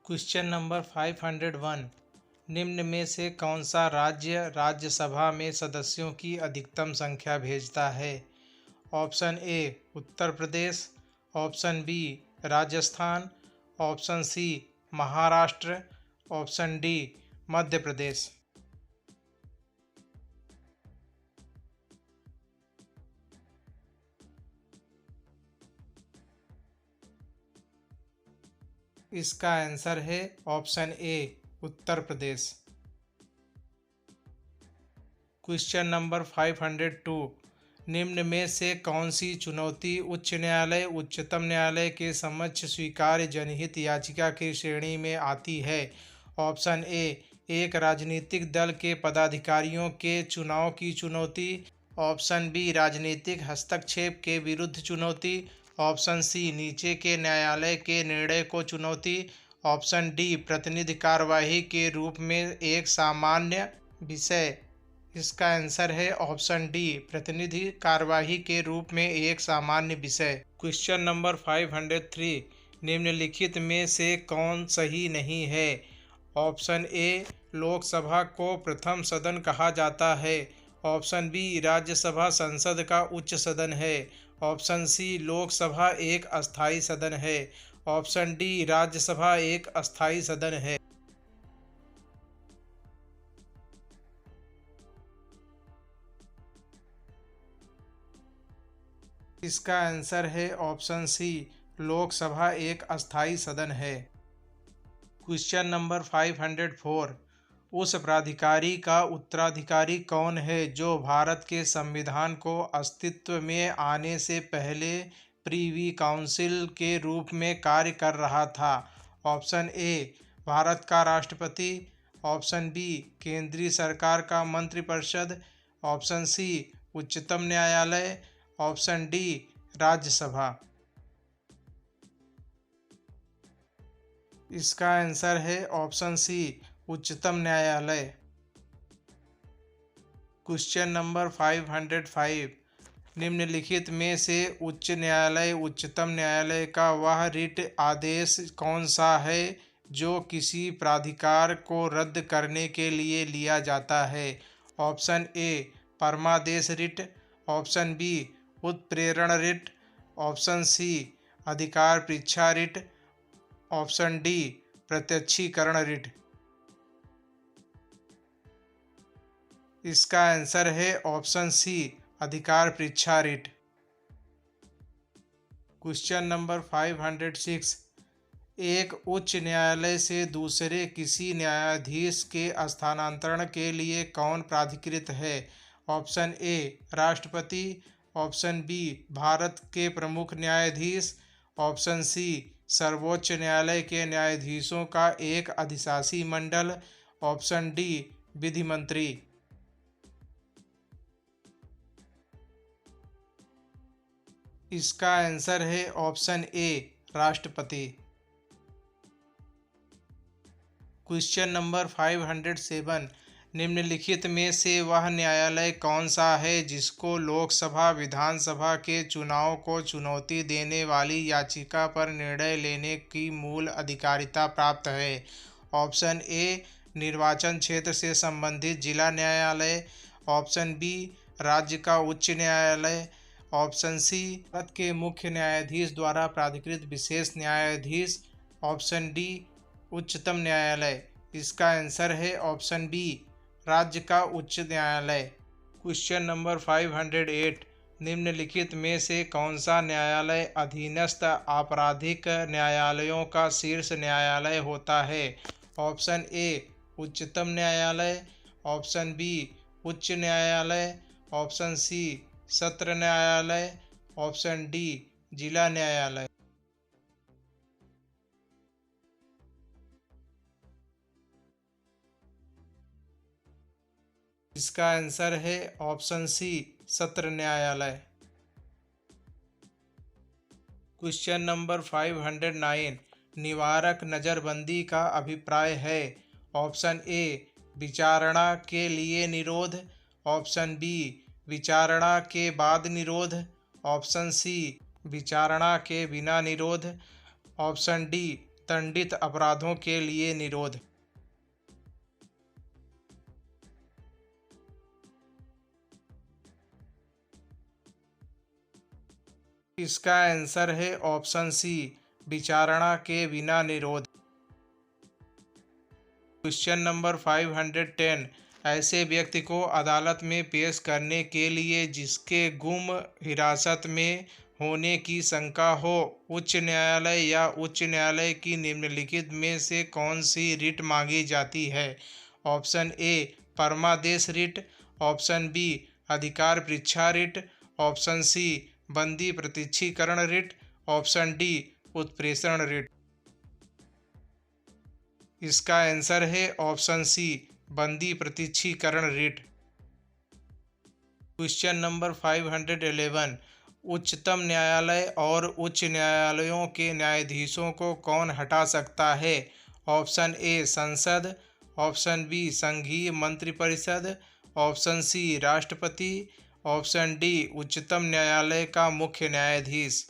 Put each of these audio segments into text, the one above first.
Question number 501। निम्न में से कौन सा राज्य राज्यसभा में सदस्यों की अधिकतम संख्या भेजता है? Option A Uttar Pradesh, option B Rajasthan, option C Maharashtra, option D Madhya Pradesh. इसका आंसर है option A Uttar Pradesh. Question number 502। निम्न में से कौन सी चुनौती उच्च न्यायालय उच्चतम न्यायालय के समक्ष स्वीकार्य जनहित याचिका की श्रेणी में आती है? ऑप्शन ए एक राजनीतिक दल के पदाधिकारियों के चुनाव की चुनौती, ऑप्शन बी राजनीतिक हस्तक्षेप के विरुद्ध चुनौती, ऑप्शन सी नीचे के न्यायालय के निर्णय को चुनौती, ऑप्शन डी प्रतिनिधि कार्यवाही के रूप में एक सामान्य विषय। इसका आंसर है ऑप्शन डी प्रतिनिधि कार्यवाही के रूप में एक सामान्य विषय। Question number 503। निम्नलिखित में से कौन सही नहीं है? ऑप्शन ए लोकसभा को प्रथम सदन कहा जाता है, ऑप्शन बी राज्यसभा संसद का उच्च सदन है, ऑप्शन सी लोकसभा एक अस्थायी सदन है, ऑप्शन डी राज्यसभा एक अस्थायी सदन है। इसका आंसर है ऑप्शन सी लोकसभा एक अस्थायी सदन है। Question number 504। उस प्राधिकारी का उत्तराधिकारी कौन है जो भारत के संविधान को अस्तित्व में आने से पहले प्रीवी काउंसिल के रूप में कार्य कर रहा था? ऑप्शन ए भारत का राष्ट्रपति, ऑप्शन बी केंद्रीय सरकार का मंत्रिपरिषद, ऑप्शन सी उच्चतम न्यायालय, ऑप्शन डी राज्यसभा। इसका आंसर है ऑप्शन सी उच्चतम न्यायालय। Question number 505। निम्नलिखित में से उच्च न्यायालय उच्चतम न्यायालय का वह रिट आदेश कौन सा है जो किसी प्राधिकार को रद्द करने के लिए लिया जाता है? ऑप्शन ए परमादेश रिट, ऑप्शन बी उत्प्रेरण रिट, ऑप्शन सी अधिकार परीक्षा रिट, ऑप्शन डी प्रत्यक्षीकरण रिट। इसका आंसर है ऑप्शन सी अधिकार परीक्षा रिट। Question number 506। एक उच्च न्यायालय से दूसरे किसी न्यायाधीश के स्थानांतरण के लिए कौन प्राधिकृत है? ऑप्शन ए राष्ट्रपति, ऑप्शन बी भारत के प्रमुख न्यायाधीश, ऑप्शन सी सर्वोच्च न्यायालय के न्यायाधीशों का एक अधिशासी मंडल, ऑप्शन डी विधि मंत्री। इसका आंसर है ऑप्शन ए राष्ट्रपति। Question number 507। निम्नलिखित में से वह न्यायालय कौन सा है जिसको लोकसभा विधानसभा के चुनाव को चुनौती देने वाली याचिका पर निर्णय लेने की मूल अधिकारिता प्राप्त है? ऑप्शन ए निर्वाचन क्षेत्र से संबंधित जिला न्यायालय, ऑप्शन बी राज्य का उच्च न्यायालय, ऑप्शन सी भारत के मुख्य न्यायाधीश द्वारा प्राधिकृत विशेष न्यायाधीश, ऑप्शन डी उच्चतम न्यायालय। इसका आंसर है ऑप्शन बी राज्य का उच्च न्यायालय। Question number 508। निम्नलिखित में से कौन सा न्यायालय अधीनस्थ आपराधिक न्यायालयों का शीर्ष न्यायालय होता है? ऑप्शन ए उच्चतम न्यायालय, ऑप्शन बी उच्च न्यायालय, ऑप्शन सी सत्र न्यायालय, ऑप्शन डी जिला न्यायालय। इसका आंसर है ऑप्शन सी सत्र न्यायालय। Question number 509। निवारक नज़रबंदी का अभिप्राय है? ऑप्शन ए विचारणा के लिए निरोध, ऑप्शन बी विचारणा के बाद निरोध, ऑप्शन सी विचारणा के बिना निरोध, ऑप्शन डी दंडित अपराधों के लिए निरोध। इसका आंसर है ऑप्शन सी, विचारणा के बिना निरोध। क्वेश्चन नंबर 510, ऐसे व्यक्ति को अदालत में पेश करने के लिए जिसके गुम हिरासत में होने की शंका हो, उच्च न्यायालय या उच्च न्यायालय की निम्नलिखित में से कौन सी रिट मांगी जाती है? ऑप्शन ए, परमादेश रिट। ऑप्शन बी, अधिकार परीक्षा रिट। ऑप्शन सी, बंदी प्रत्यक्षीकरण रिट। ऑप्शन डी, उत्प्रेषण रिट। इसका आंसर है ऑप्शन सी, बंदी प्रत्यक्षीकरण रिट। क्वेश्चन नंबर 511, उच्चतम न्यायालय और उच्च न्यायालयों के न्यायाधीशों को कौन हटा सकता है? ऑप्शन ए, संसद। ऑप्शन बी, संघीय मंत्रिपरिषद। ऑप्शन सी, राष्ट्रपति। ऑप्शन डी, उच्चतम न्यायालय का मुख्य न्यायाधीश।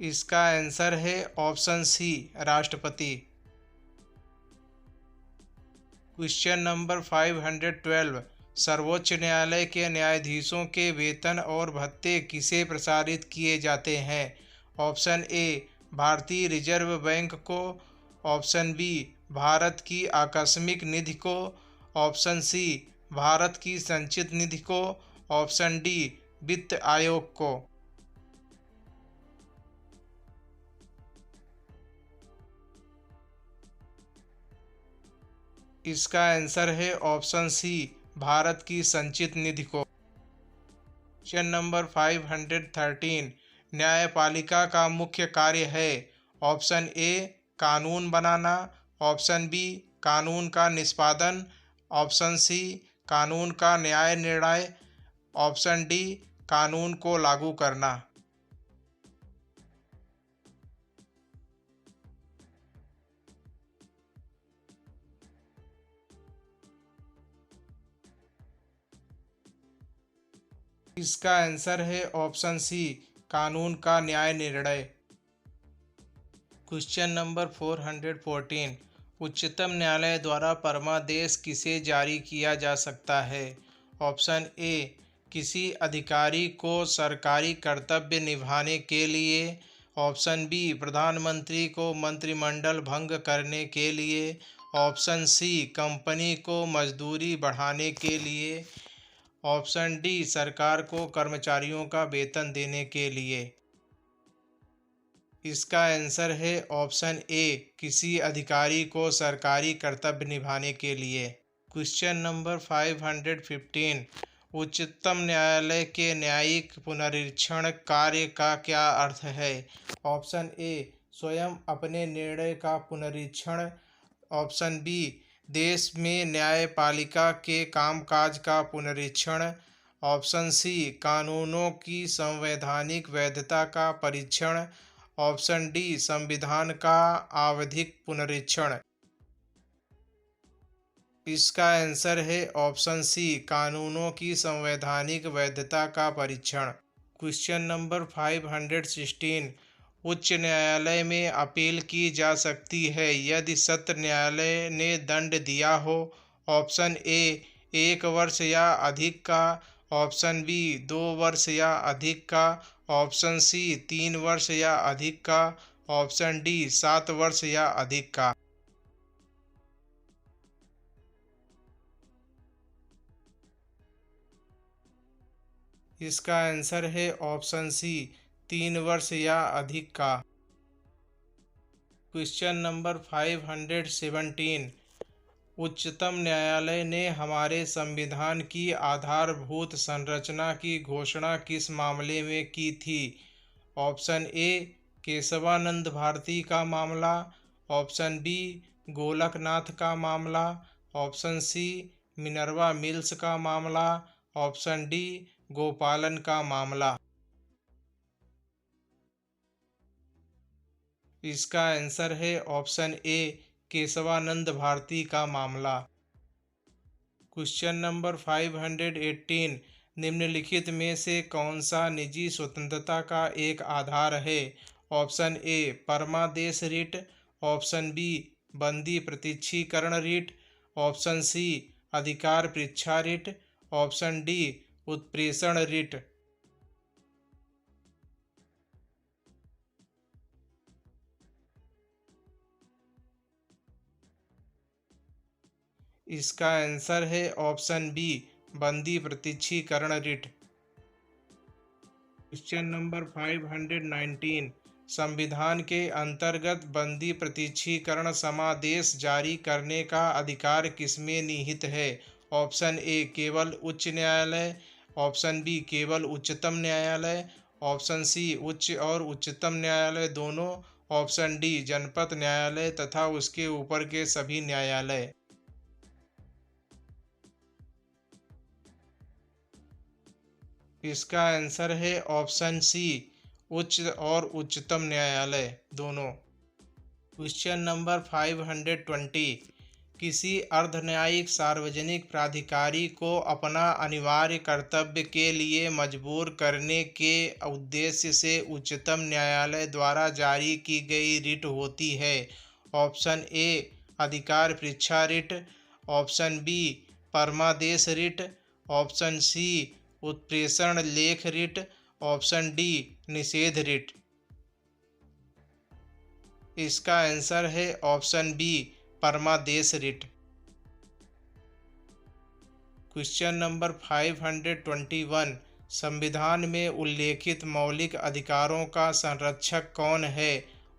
इसका आंसर है ऑप्शन सी, राष्ट्रपति। क्वेश्चन नंबर 512, सर्वोच्च न्यायालय के न्यायाधीशों के वेतन और भत्ते किसे प्रसारित किए जाते हैं? ऑप्शन ए, भारतीय रिजर्व बैंक को। ऑप्शन बी, भारत की आकस्मिक निधि को। ऑप्शन सी, भारत की संचित निधि को। ऑप्शन डी, वित्त आयोग को। इसका आंसर है ऑप्शन सी, भारत की संचित निधि को। क्वेश्चन नंबर 513, न्यायपालिका का मुख्य कार्य है? ऑप्शन ए, कानून बनाना। ऑप्शन बी, कानून का निष्पादन। ऑप्शन सी, कानून का न्याय निर्णय। ऑप्शन डी, कानून को लागू करना। इसका आंसर है ऑप्शन सी, कानून का न्याय निर्णय। क्वेश्चन नंबर 414, उच्चतम न्यायालय द्वारा परमादेश किसे जारी किया जा सकता है? ऑप्शन ए, किसी अधिकारी को सरकारी कर्तव्य निभाने के लिए। ऑप्शन बी, प्रधानमंत्री को मंत्रिमंडल भंग करने के लिए। ऑप्शन सी, कंपनी को मजदूरी बढ़ाने के लिए। ऑप्शन डी, सरकार को कर्मचारियों का वेतन देने के लिए। इसका आंसर है ऑप्शन ए, किसी अधिकारी को सरकारी कर्तव्य निभाने के लिए। क्वेश्चन नंबर 515, उच्चतम न्यायालय के न्यायिक पुनरीक्षण कार्य का क्या अर्थ है? ऑप्शन ए, स्वयं अपने निर्णय का पुनरीक्षण। ऑप्शन बी, देश में न्यायपालिका के कामकाज का पुनरीक्षण। ऑप्शन सी, कानूनों की संवैधानिक वैधता का परीक्षण। ऑप्शन डी, संविधान का आवधिक पुनरीक्षण। इसका आंसर है ऑप्शन सी, कानूनों की संवैधानिक वैधता का परीक्षण। क्वेश्चन नंबर 516, उच्च न्यायालय में अपील की जा सकती है यदि सत्र न्यायालय ने दंड दिया हो। ऑप्शन ए, 1 वर्ष या अधिक का। ऑप्शन बी, 2 वर्ष या अधिक का। ऑप्शन सी, 3 वर्ष या अधिक का। ऑप्शन डी, 7 वर्ष या अधिक का। इसका आंसर है ऑप्शन सी, 3 वर्ष या अधिक का। क्वेश्चन नंबर 517, उच्चतम न्यायालय ने हमारे संविधान की आधारभूत संरचना की घोषणा किस मामले में की थी? ऑप्शन ए, केशवानंद भारती का मामला। ऑप्शन बी, गोलकनाथ का मामला। ऑप्शन सी, मिनर्वा मिल्स का मामला। ऑप्शन डी, गोपालन का मामला। इसका आंसर है ऑप्शन ए, केशवानंद भारती का मामला। क्वेश्चन नंबर 518, निम्नलिखित में से कौन सा निजी स्वतंत्रता का एक आधार है? ऑप्शन ए परमादेश रिट, ऑप्शन बी बंदी प्रत्यक्षीकरण रिट, ऑप्शन सी अधिकार परीक्षा रिट, ऑप्शन डी उत्प्रेषण रिट। इसका आंसर है ऑप्शन बी बंदी प्रत्यक्षीकरण रिट। क्वेश्चन नंबर 519, संविधान के अंतर्गत बंदी प्रत्यक्षीकरण समादेश जारी करने का अधिकार किसमें निहित है? ऑप्शन ए केवल उच्च न्यायालय, ऑप्शन बी केवल उच्चतम न्यायालय, ऑप्शन सी उच्च और उच्चतम न्यायालय दोनों, ऑप्शन डी जनपद न्यायालय तथा उसके ऊपर के सभी न्यायालय। इसका आंसर है ऑप्शन सी उच्च और उच्चतम न्यायालय दोनों। क्वेश्चन नंबर 520, किसी अर्धन्यायिक सार्वजनिक प्राधिकारी को अपना अनिवार्य कर्तव्य के लिए मजबूर करने के उद्देश्य से उच्चतम न्यायालय द्वारा जारी की गई रिट होती है? ऑप्शन ए अधिकार परीक्षा रिट, ऑप्शन बी परमादेश रिट, ऑप्शन सी उत्प्रेषण लेख रिट, ऑप्शन डी निषेध रिट। इसका आंसर है ऑप्शन बी परमादेश रिट। क्वेश्चन नंबर 521, संविधान में उल्लेखित मौलिक अधिकारों का संरक्षक कौन है?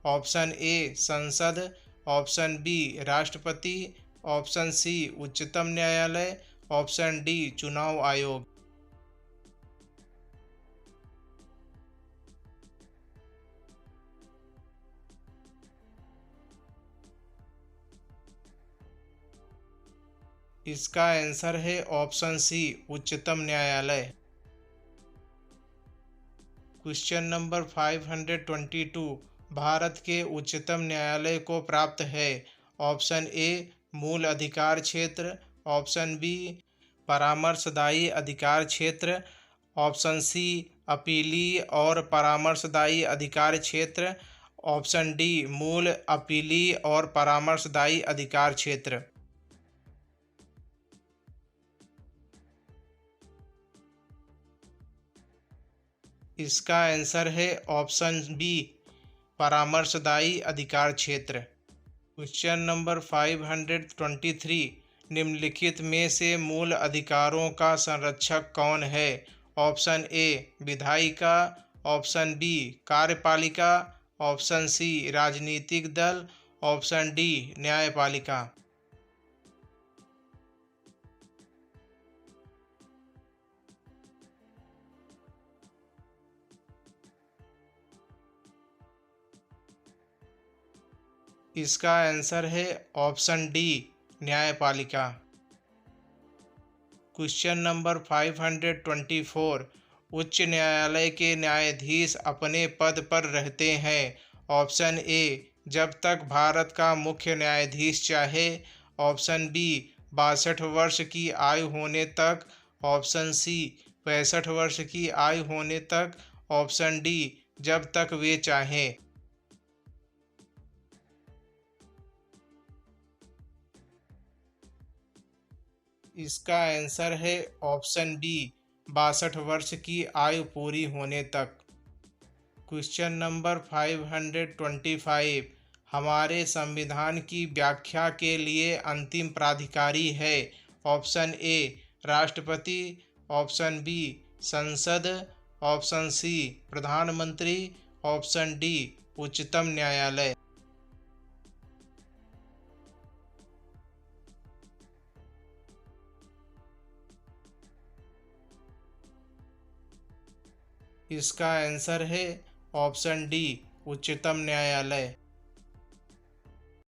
ऑप्शन ए संसद, ऑप्शन बी राष्ट्रपति, ऑप्शन सी उच्चतम न्यायालय, ऑप्शन डी चुनाव आयोग। इसका आंसर है ऑप्शन सी उच्चतम न्यायालय। क्वेश्चन नंबर 522, भारत के उच्चतम न्यायालय को प्राप्त है? ऑप्शन ए मूल अधिकार क्षेत्र, ऑप्शन बी परामर्शदायी अधिकार क्षेत्र, ऑप्शन सी अपीलीय और परामर्शदायी अधिकार क्षेत्र, ऑप्शन डी मूल अपीलीय और परामर्शदायी अधिकार क्षेत्र। इसका आंसर है ऑप्शन बी परामर्शदायी अधिकार क्षेत्र। क्वेश्चन नंबर 523, निम्नलिखित में से मूल अधिकारों का संरक्षक कौन है? ऑप्शन ए विधायिका, ऑप्शन बी कार्यपालिका, ऑप्शन सी राजनीतिक दल, ऑप्शन डी न्यायपालिका। इसका आंसर है ऑप्शन डी न्यायपालिका। क्वेश्चन नंबर 524, उच्च न्यायालय के न्यायाधीश अपने पद पर रहते हैं? ऑप्शन ए जब तक भारत का मुख्य न्यायाधीश चाहे, ऑप्शन बी 62 वर्ष की आयु होने तक, ऑप्शन सी 65 वर्ष की आयु होने तक, ऑप्शन डी जब तक वे चाहें। इसका आंसर है ऑप्शन बी 62 वर्ष की आयु पूरी होने तक। क्वेश्चन नंबर 525, हमारे संविधान की व्याख्या के लिए अंतिम प्राधिकारी है? ऑप्शन ए राष्ट्रपति, ऑप्शन बी संसद, ऑप्शन सी प्रधानमंत्री, ऑप्शन डी उच्चतम न्यायालय। इसका आंसर है ऑप्शन डी उच्चतम न्यायालय।